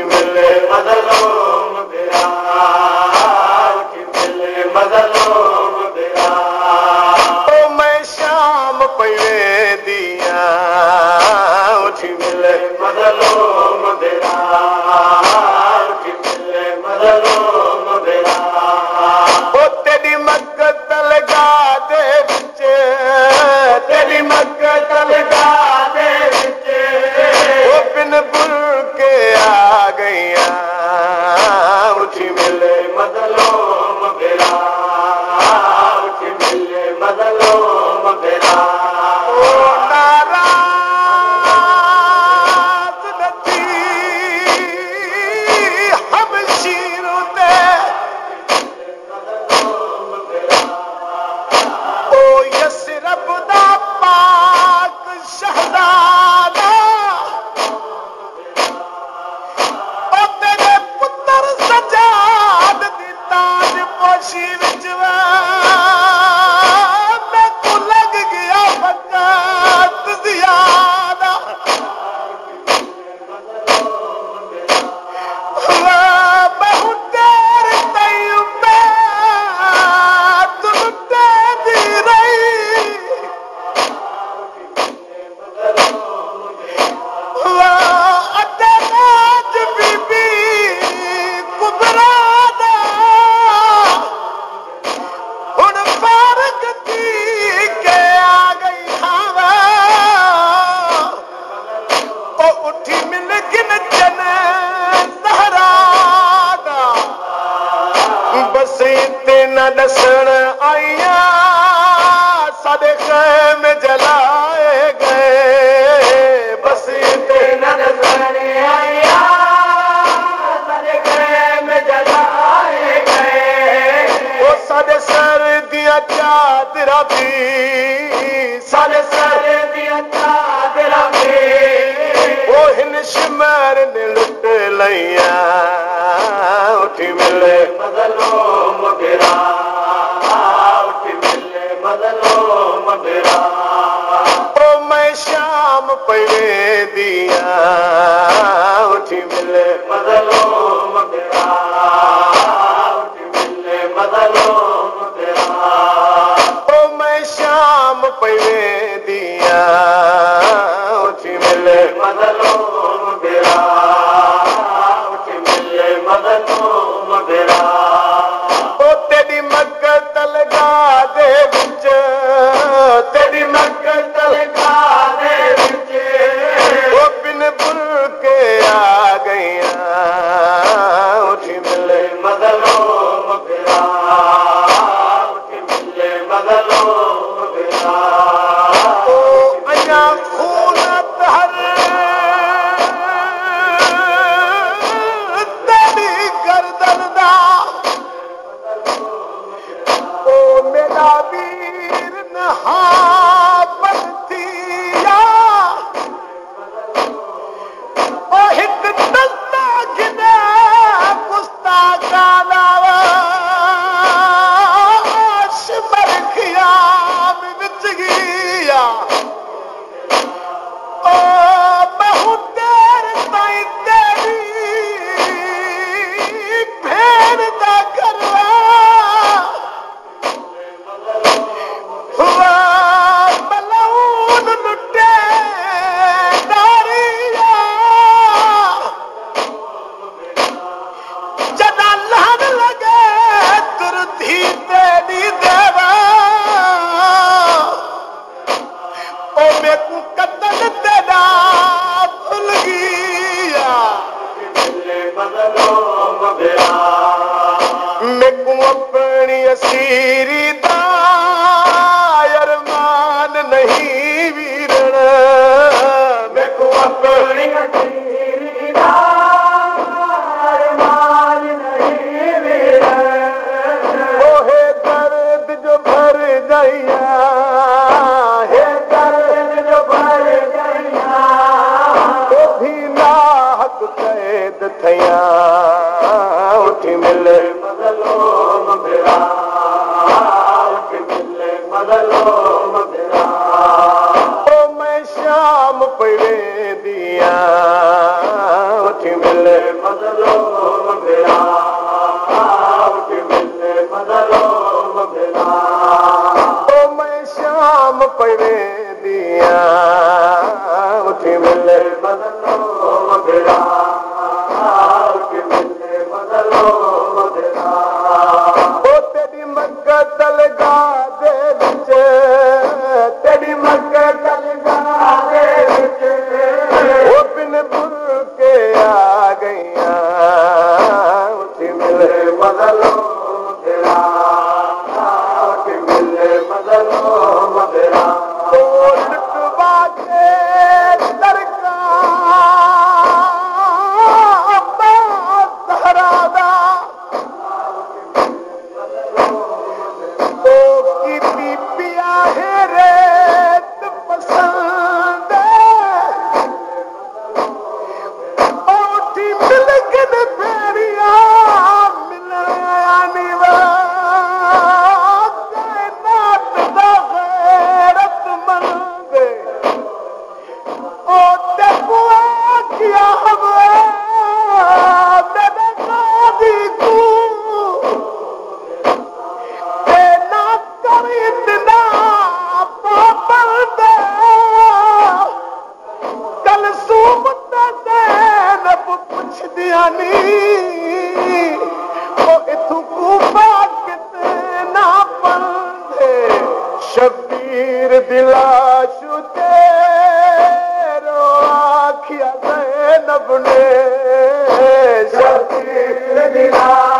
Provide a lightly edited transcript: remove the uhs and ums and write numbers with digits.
मिले मजलूम बिरा, मिले मजलूम बिरा। ओ मैं शाम पवे दिया, उठी मिले मजलूम बिरा, मिले मजलूम बिरा। ओ तेरी मक्कत लगा दे विच, तेरी मक्कत लगा दे विच, ओ बिन बुल के आ गईया, उठी मिले मजलूम बिरा, उठी मिले मजलूम बिरा। ओ नाराज नथी हम शीरों दे, ओ यसरब दा पाक शहजादा, ओ तेरे पुत्र सजाद दी ताज पोशी विच मैं को लग गया वक़्त ज़ियादा। बहु देर ताईं उम्मीद लुटेंदी रही, अते नाज बीबी कुबरा दा हुण फारग थी के आ गई हवा। ओ उठी मिल गिन जन सहरा दा, बस इते न दसण आईया, साडे ख़ैम जलाए गए, बस इते न दसण आईया, साडे ख़ैम जलाए गए। ओ साडे सर दियां चादरां भी, साडे सर दियां चादरां भी, ओ हिन शिमर ने लुट लईया, उठी मिले मजलूम बिरा, उठी मिले मजलूम बिरा। ओ मैं शाम पवे दिया, उठी मिले मजलूम बिरा, उठी मिले मजलूम बिरा। ओ मैं शाम पवे दिया, उठी मिले मजलूम बिरा, उठी मिले मजलूम बिरा। ओ तेरी मक्कत लगा दे विच, तेरी मक्कत लगा दे विच, ओ बिन बुल के आ गईया, उठी मिले मजलूम बिरा, उठी मिले मजलूम बिरा। ओ अया खून तहर तेरी गर्दन दा, ओ मेरा वीर नहा बंदिया, ओ हिक दस्ता गिने गुस्ताखा नावा, शिमर खियाम विच गिया। ओ बहु देर ताईं तेरी भेड़ दा करवा, हुआ मलऊन लुटे दारिया, जदा लहन लगे तुरती तेरी देवा। ओ मेकू कतल तेरा भूल गया, मेकू अपनी असीरी दा अरमान नहीं वीरण, मेकू अपनी असीरी दा अरमान नहीं वीरण। ओहे दर्द जो भर जाइया, हे दर्द जो भर जाइया, वो भी नाहक कैद थया, उठी मिले मजलूम बिरा, उठी मिले मजलूम बिरा। ओ मैं शाम पवे दिया, उठी मिले मजलूम पवे दिया उठी मिले बदलो मधुरा उठी मिले बदलो मधुरा ओ तेरी मक्का तलगा दे विच तेरी मक्का तलगा दे विच ओ बिन बुर के आ गईया उठी मिले बदलो मधुरा उठी मिले बदलो मधुरा ओ लुटवा के शबीर दिलाश तेरो आखिया ज़ैनब ने शबीर दिलाश